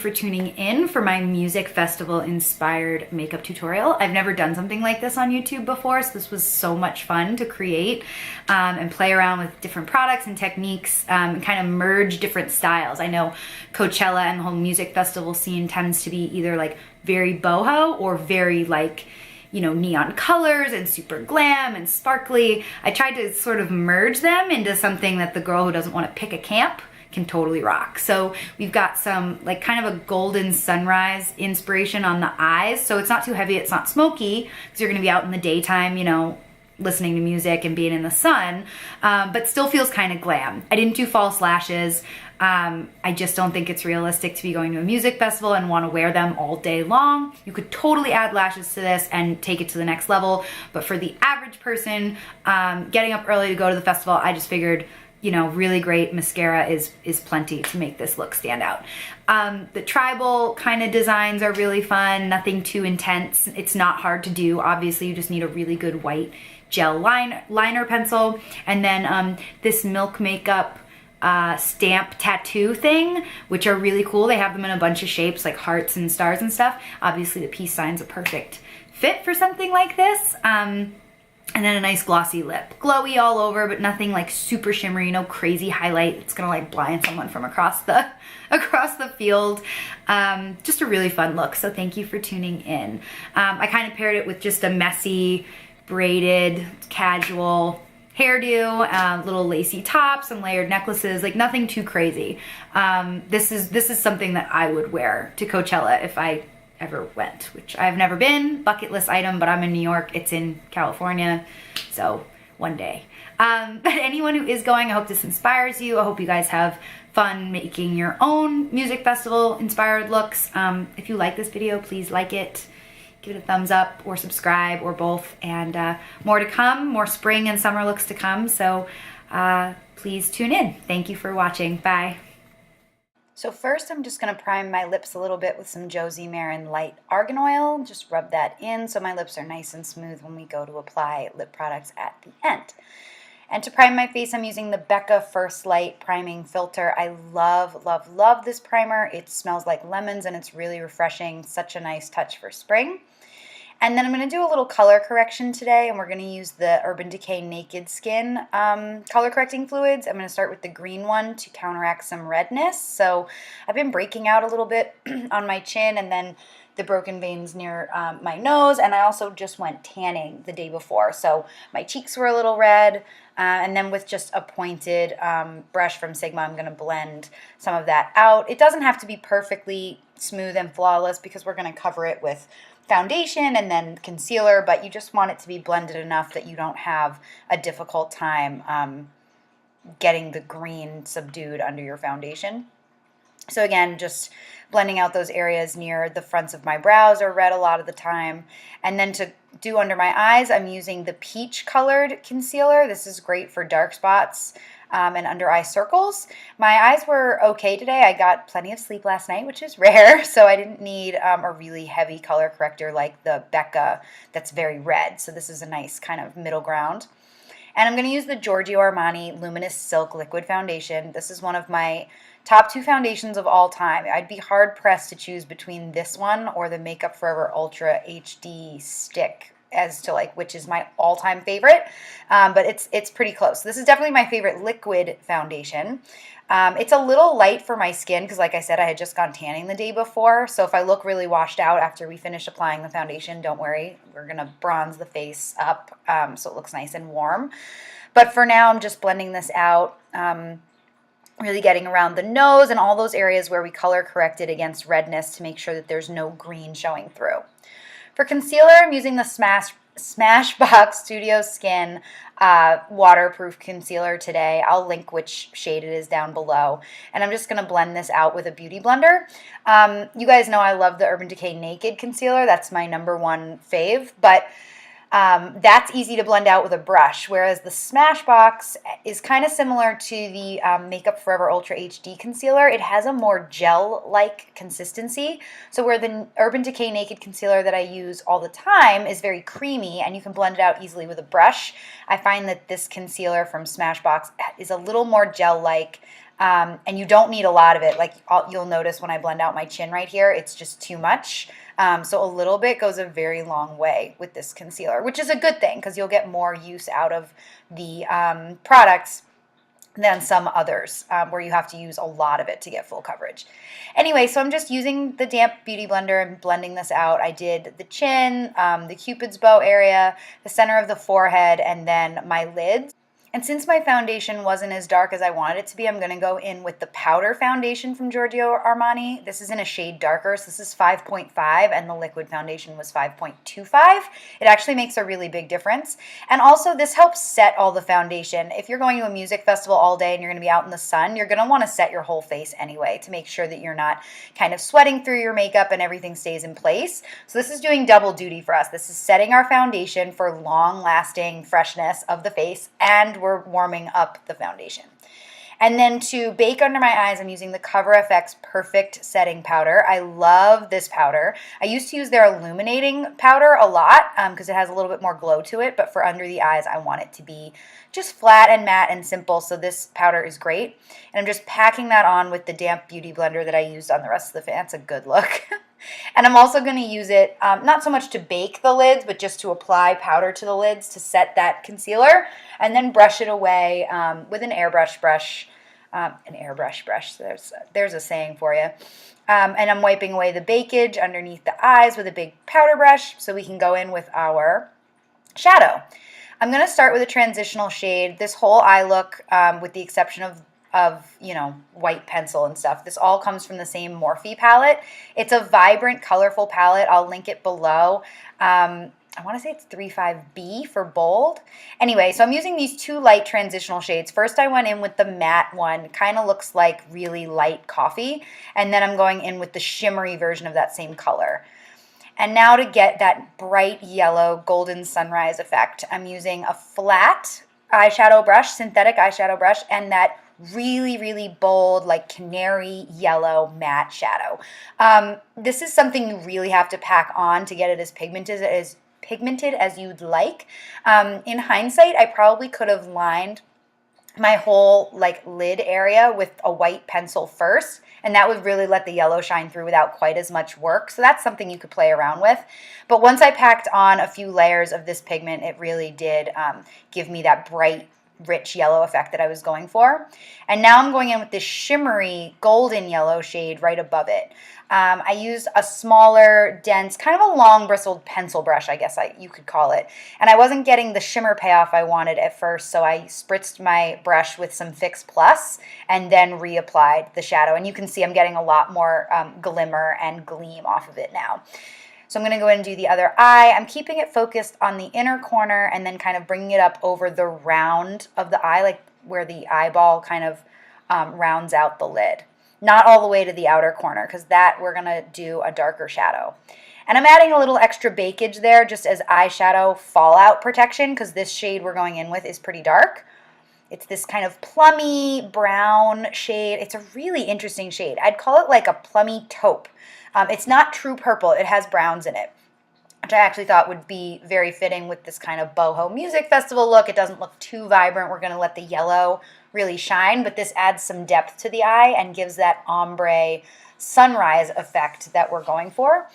for tuning in for my music festival inspired makeup tutorial. I've never done something like this on YouTube before, so this was so much fun to create and play around with different products and techniques and kind of merge different styles. I know Coachella and the whole music festival scene tends to be either like very boho or very like, you know, neon colors and super glam and sparkly. I tried to sort of merge them into something that the girl who doesn't want to pick a camp can totally rock. So we've got some like kind of a golden sunrise inspiration on the eyes. So it's not too heavy, it's not smoky, because you're gonna be out in the daytime, you know, listening to music and being in the sun, but still feels kind of glam. I didn't do false lashes. I just don't think it's realistic to be going to a music festival and want to wear them all day long. You could totally add lashes to this and take it to the next level. But for the average person getting up early to go to the festival, I just figured, you know, really great mascara is plenty to make this look stand out. The tribal kind of designs are really fun, nothing too intense. It's not hard to do. Obviously, you just need a really good white gel liner pencil. And then this Milk Makeup stamp tattoo thing, which are really cool. They have them in a bunch of shapes like hearts and stars and stuff. Obviously, the peace sign's a perfect fit for something like this. And then a nice glossy lip. Glowy all over, but nothing like super shimmery, no crazy highlight. It's gonna like blind someone from across the field. Just a really fun look, so thank you for tuning in. I kind of paired it with just a messy, braided, casual hairdo, little lacy tops, some layered necklaces, like nothing too crazy. This is something that I would wear to Coachella if I ever went, which I've never been, bucket list item, but I'm in New York, it's in California, so one day. But anyone who is going, I hope this inspires you. I hope you guys have fun making your own music festival inspired looks. If you like this video, please like it, give it a thumbs up or subscribe or both, and more to come, more spring and summer looks to come, so please tune in. Thank you for watching. Bye. So first I'm just going to prime my lips a little bit with some Josie Marin Light Argan Oil. Just rub that in so my lips are nice and smooth when we go to apply lip products at the end. And to prime my face, I'm using the Becca First Light Priming Filter. I love, love, love this primer. It smells like lemons and it's really refreshing. Such a nice touch for spring. And then I'm going to do a little color correction today, and we're going to use the Urban Decay Naked Skin color correcting fluids. I'm going to start with the green one to counteract some redness. So I've been breaking out a little bit on my chin and then the broken veins near my nose, and I also just went tanning the day before. So my cheeks were a little red, and then with just a pointed brush from Sigma, I'm going to blend some of that out. It doesn't have to be perfectly smooth and flawless because we're going to cover it with foundation and then concealer, but you just want it to be blended enough that you don't have a difficult time getting the green subdued under your foundation. So again, just blending out those areas near the fronts of my brows are red a lot of the time. And then to do under my eyes, I'm using the peach colored concealer. This is great for dark spots and under eye circles. My eyes were okay today. I got plenty of sleep last night, which is rare, so I didn't need a really heavy color corrector like the Becca that's very red. So this is a nice kind of middle ground. And I'm going to use the Giorgio Armani Luminous Silk Liquid Foundation. This is one of my top 2 foundations of all time. I'd be hard pressed to choose between this one or the Makeup Forever Ultra HD Stick as to like which is my all-time favorite, but it's pretty close. This is definitely my favorite liquid foundation. It's a little light for my skin because, like I said, I had just gone tanning the day before, so if I look really washed out after we finish applying the foundation, don't worry, we're going to bronze the face up so it looks nice and warm. But for now, I'm just blending this out, really getting around the nose and all those areas where we color corrected against redness to make sure that there's no green showing through. For concealer, I'm using the Smashbox Studio Skin waterproof concealer today. I'll link which shade it is down below. And I'm just going to blend this out with a beauty blender. You guys know I love the Urban Decay Naked Concealer. That's my #1 fave. But that's easy to blend out with a brush, whereas the Smashbox is kind of similar to the Makeup Forever Ultra HD Concealer. It has a more gel-like consistency, so where the Urban Decay Naked Concealer that I use all the time is very creamy and you can blend it out easily with a brush, I find that this concealer from Smashbox is a little more gel-like, And you don't need a lot of it. Like you'll notice when I blend out my chin right here, it's just too much. So a little bit goes a very long way with this concealer, which is a good thing because you'll get more use out of the products than some others where you have to use a lot of it to get full coverage. Anyway, so I'm just using the damp beauty blender and blending this out. I did the chin, the Cupid's bow area, the center of the forehead, and then my lids. And since my foundation wasn't as dark as I wanted it to be, I'm going to go in with the powder foundation from Giorgio Armani. This is in a shade darker, so this is 5.5, and the liquid foundation was 5.25. It actually makes a really big difference. And also, this helps set all the foundation. If you're going to a music festival all day and you're going to be out in the sun, you're going to want to set your whole face anyway to make sure that you're not kind of sweating through your makeup and everything stays in place. So this is doing double duty for us. This is setting our foundation for long-lasting freshness of the face, and we're warming up the foundation. And then to bake under my eyes, I'm using the Cover FX Perfect Setting Powder. I love this powder. I used to use their illuminating powder a lot because it has a little bit more glow to it, but for under the eyes, I want it to be just flat and matte and simple, so this powder is great. And I'm just packing that on with the damp beauty blender that I used on the rest of the face. That's a good look. And I'm also going to use it, not so much to bake the lids, but just to apply powder to the lids to set that concealer, and then brush it away with an airbrush brush. So there's a saying for you. And I'm wiping away the bakage underneath the eyes with a big powder brush so we can go in with our shadow. I'm going to start with a transitional shade. This whole eye look, with the exception of white pencil and stuff, this all comes from the same Morphe palette. It's a vibrant, colorful palette. I'll link it below. I want to say it's 35B for bold. Anyway, so I'm using these two light transitional shades. First, I went in with the matte one. Kind of looks like really light coffee. And then I'm going in with the shimmery version of that same color. And now to get that bright yellow golden sunrise effect, I'm using a flat eyeshadow brush, synthetic eyeshadow brush, and that really, really bold, like canary yellow matte shadow. This is something you really have to pack on to get it as pigmented as you'd like. In hindsight, I probably could have lined my whole lid area with a white pencil first, and that would really let the yellow shine through without quite as much work. So that's something you could play around with. But once I packed on a few layers of this pigment, it really did give me that bright, rich yellow effect that I was going for. And now I'm going in with this shimmery golden yellow shade right above it. I used a smaller, dense, kind of a long bristled pencil brush, I guess you could call it. And I wasn't getting the shimmer payoff I wanted at first, so I spritzed my brush with some Fix Plus and then reapplied the shadow. And you can see I'm getting a lot more glimmer and gleam off of it now. So I'm going to go in and do the other eye. I'm keeping it focused on the inner corner and then kind of bringing it up over the round of the eye, like where the eyeball kind of rounds out the lid. Not all the way to the outer corner, because that we're going to do a darker shadow. And I'm adding a little extra bakage there just as eyeshadow fallout protection, because this shade we're going in with is pretty dark. It's this kind of plummy brown shade. It's a really interesting shade. I'd call it like a plummy taupe. It's not true purple. It has browns in it, which I actually thought would be very fitting with this kind of boho music festival look. It doesn't look too vibrant. We're going to let the yellow really shine, but this adds some depth to the eye and gives that ombre sunrise effect that we're going for.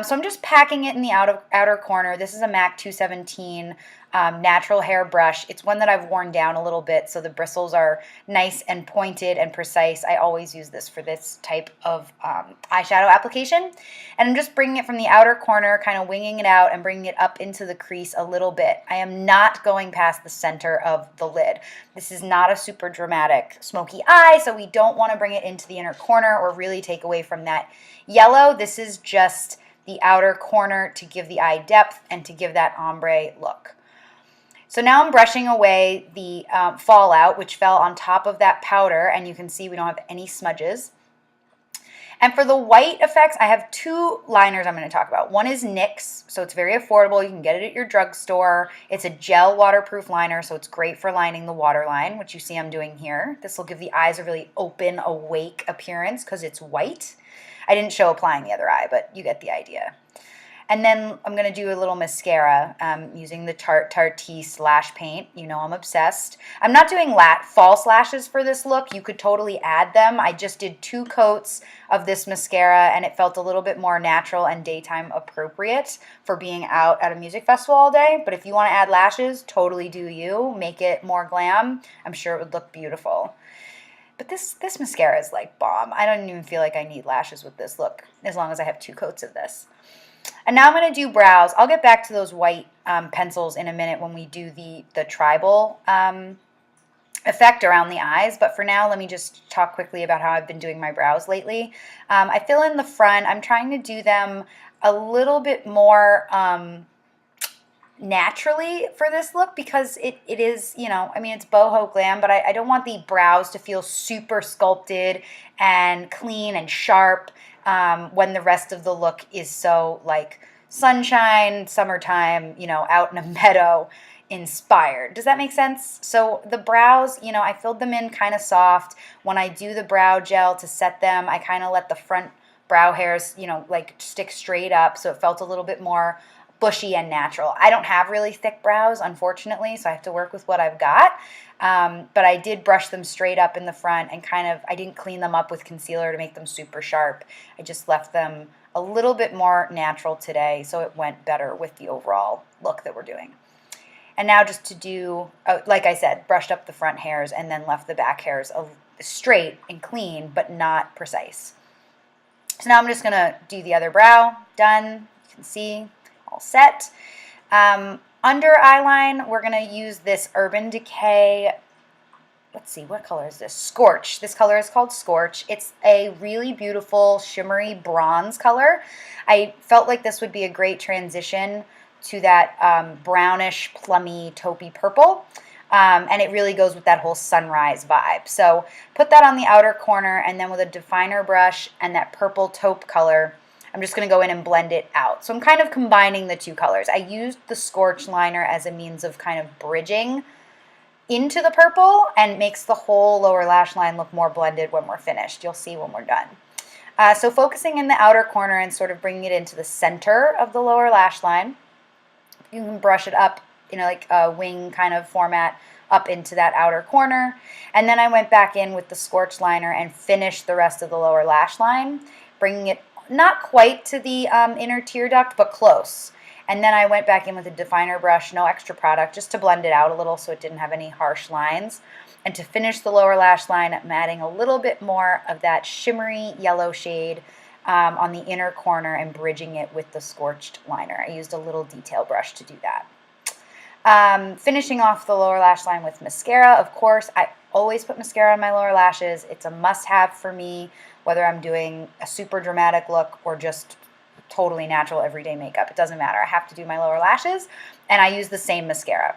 So I'm just packing it in the outer corner. This is a MAC 217 natural hair brush. It's one that I've worn down a little bit, so the bristles are nice and pointed and precise. I always use this for this type of eyeshadow application. And I'm just bringing it from the outer corner, kind of winging it out and bringing it up into the crease a little bit. I am not going past the center of the lid. This is not a super dramatic smoky eye, so we don't want to bring it into the inner corner or really take away from that yellow. This is just the outer corner to give the eye depth and to give that ombre look. So now I'm brushing away the fallout, which fell on top of that powder, and you can see we don't have any smudges. And for the white effects, I have two liners I'm going to talk about. One is NYX, so it's very affordable. You can get it at your drugstore. It's a gel waterproof liner, so it's great for lining the waterline, which you see I'm doing here. This will give the eyes a really open, awake appearance because it's white. I didn't show applying the other eye, but you get the idea. And then I'm going to do a little mascara using the Tarte Slash Paint. You know I'm obsessed. I'm not doing false lashes for this look. You could totally add them. I just did 2 coats of this mascara, and it felt a little bit more natural and daytime appropriate for being out at a music festival all day. But if you want to add lashes, totally do you. Make it more glam. I'm sure it would look beautiful. But this mascara is like bomb. I don't even feel like I need lashes with this look, as long as I have 2 coats of this. And now I'm going to do brows. I'll get back to those white pencils in a minute when we do the tribal effect around the eyes. But for now, let me just talk quickly about how I've been doing my brows lately. I fill in the front. I'm trying to do them a little bit more naturally for this look, because it is, you know, I mean, it's boho glam, but I don't want the brows to feel super sculpted and clean and sharp when the rest of the look is so like sunshine, summertime, you know, out in a meadow inspired. Does that make sense? So the brows, you know, I filled them in kind of soft. When I do the brow gel to set them, I kind of let the front brow hairs, you know, like stick straight up, so it felt a little bit more bushy and natural. I don't have really thick brows, unfortunately, so I have to work with what I've got. But I did brush them straight up in the front, and I didn't clean them up with concealer to make them super sharp. I just left them a little bit more natural today, so it went better with the overall look that we're doing. And now just to do, like I said, brushed up the front hairs and then left the back hairs straight and clean, but not precise. So now I'm just going to do the other brow. Done. You can see, all set. Under eyeline, we're going to use this Urban Decay, let's see, what color is this? Scorch. This color is called Scorch. It's a really beautiful shimmery bronze color. I felt like this would be a great transition to that brownish, plummy, taupey purple. And it really goes with that whole sunrise vibe. So put that on the outer corner, and then with a definer brush and that purple taupe color, I'm just going to go in and blend it out. So I'm kind of combining the 2 colors. I used the Scorch liner as a means of kind of bridging into the purple, and makes the whole lower lash line look more blended when we're finished. You'll see when we're done. So focusing in the outer corner and sort of bringing it into the center of the lower lash line. You can brush it up, you know, like a wing kind of format up into that outer corner. And then I went back in with the Scorch liner and finished the rest of the lower lash line, bringing it not quite to the inner tear duct, but close. And then I went back in with a definer brush, no extra product, just to blend it out a little so it didn't have any harsh lines. And to finish the lower lash line, I'm adding a little bit more of that shimmery yellow shade on the inner corner and bridging it with the Scorched liner. I used a little detail brush to do that. Finishing off the lower lash line with mascara. Of course, I always put mascara on my lower lashes. It's a must-have for me, whether I'm doing a super dramatic look or just totally natural everyday makeup. It doesn't matter. I have to do my lower lashes, and I use the same mascara.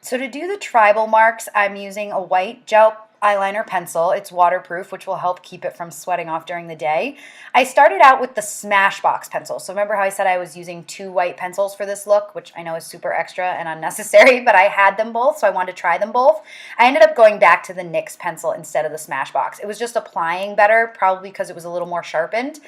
So to do the tribal marks, I'm using a white gel eyeliner pencil. It's waterproof, which will help keep it from sweating off during the day. I started out with the Smashbox pencil. So remember how I said I was using 2 white pencils for this look, which I know is super extra and unnecessary, but I had them both, so I wanted to try them both. I ended up going back to the NYX pencil instead of the Smashbox. It was just applying better, probably because it was a little more sharpened.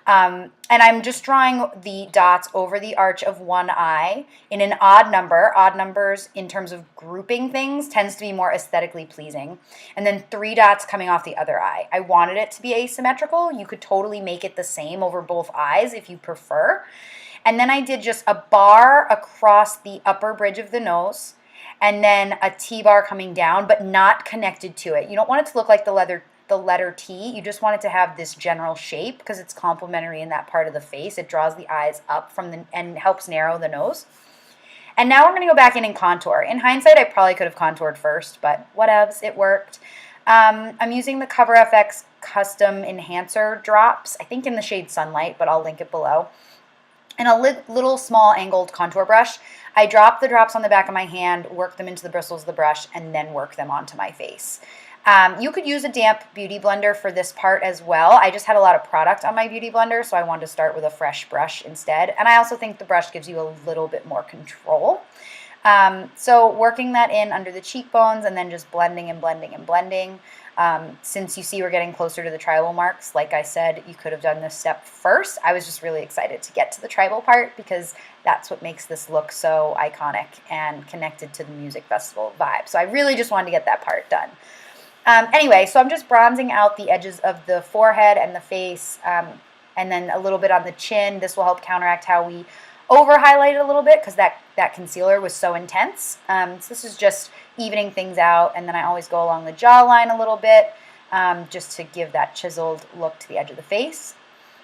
And I'm just drawing the dots over the arch of one eye in an odd number. Odd numbers in terms of grouping things tends to be more aesthetically pleasing. And then 3 dots coming off the other eye. I wanted it to be asymmetrical. You could totally make it the same over both eyes if you prefer. And then I did just a bar across the upper bridge of the nose, and then a T-bar coming down, but not connected to it. You don't want it to look like the letter T. You just want it to have this general shape because it's complementary in that part of the face. It draws the eyes up and helps narrow the nose. And now we're going to go back in and contour. In hindsight, I probably could have contoured first, but whatevs, it worked. I'm using the Cover FX Custom Enhancer drops, I think in the shade Sunlight, but I'll link it below. And a little small angled contour brush. I drop the drops on the back of my hand, work them into the bristles of the brush, and then work them onto my face. You could use a damp beauty blender for this part as well. I just had a lot of product on my beauty blender, so I wanted to start with a fresh brush instead. And I also think the brush gives you a little bit more control. So working that in under the cheekbones and then just blending and blending and blending. Since you see we're getting closer to the tribal marks, like I said, you could have done this step first. I was just really excited to get to the tribal part because that's what makes this look so iconic and connected to the music festival vibe. So I really just wanted to get that part done. Anyway, so I'm just bronzing out the edges of the forehead and the face, and then a little bit on the chin. This will help counteract how we over-highlighted a little bit because that concealer was so intense. So this is just evening things out, and then I always go along the jawline a little bit just to give that chiseled look to the edge of the face.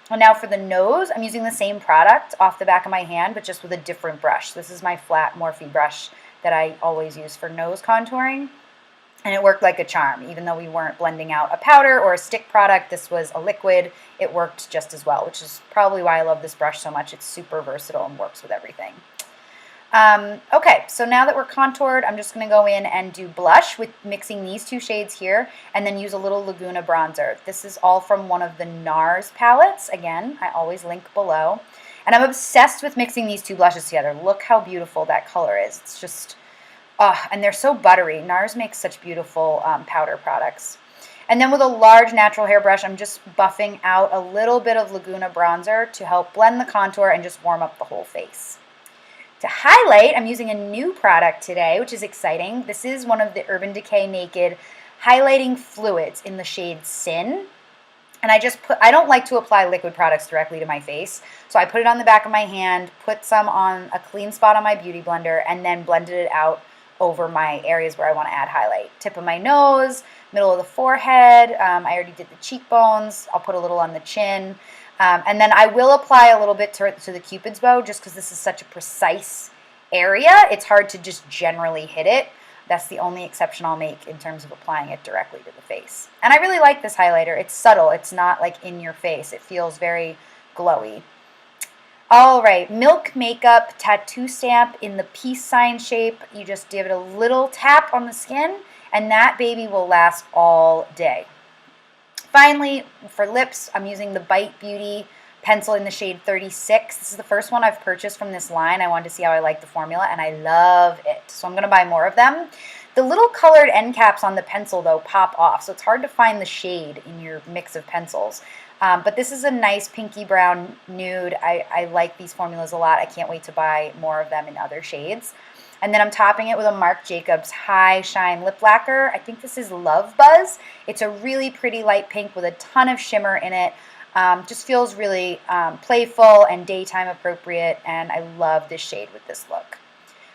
And now for the nose, I'm using the same product off the back of my hand, but just with a different brush. This is my flat Morphe brush that I always use for nose contouring. And it worked like a charm. Even though we weren't blending out a powder or a stick product, this was a liquid. It worked just as well, which is probably why I love this brush so much. It's super versatile and works with everything. Okay, so now that we're contoured, I'm just going to go in and do blush with mixing these two shades here and then use a little Laguna bronzer. This is all from one of the NARS palettes. Again, I always link below. And I'm obsessed with mixing these two blushes together. Look how beautiful that color is. It's just... and they're so buttery. NARS makes such beautiful powder products. And then with a large natural hair brush, I'm just buffing out a little bit of Laguna bronzer to help blend the contour and just warm up the whole face. To highlight, I'm using a new product today, which is exciting. This is one of the Urban Decay Naked highlighting fluids in the shade Sin. And I don't like to apply liquid products directly to my face. So I put it on the back of my hand, put some on a clean spot on my beauty blender, and then blended it out over my areas where I want to add highlight. Tip of my nose, middle of the forehead. I already did the cheekbones. I'll put a little on the chin. And then I will apply a little bit to the Cupid's bow just because this is such a precise area. It's hard to just generally hit it. That's the only exception I'll make in terms of applying it directly to the face. And I really like this highlighter. It's subtle. It's not like in your face. It feels very glowy. All right, Milk Makeup tattoo stamp in the peace sign shape. You just give it a little tap on the skin, and that baby will last all day. Finally, for lips, I'm using the Bite Beauty pencil in the shade 36. This is the first one I've purchased from this line. I wanted to see how I like the formula, and I love it. So I'm going to buy more of them. The little colored end caps on the pencil, though, pop off, so it's hard to find the shade in your mix of pencils. But this is a nice pinky brown nude. I like these formulas a lot. I can't wait to buy more of them in other shades. And then I'm topping it with a Marc Jacobs High Shine Lip Lacquer. I think this is Love Buzz. It's a really pretty light pink with a ton of shimmer in it. Just feels really playful and daytime appropriate, and I love this shade with this look.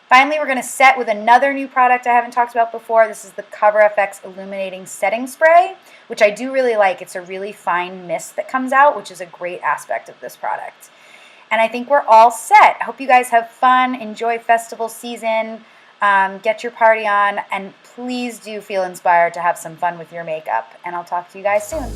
Finally, we're going to set with another new product I haven't talked about before. This is the Cover FX Illuminating Setting Spray, which I do really like. It's a really fine mist that comes out, which is a great aspect of this product. And I think we're all set. I hope you guys have fun, enjoy festival season, get your party on, and please do feel inspired to have some fun with your makeup. And I'll talk to you guys soon.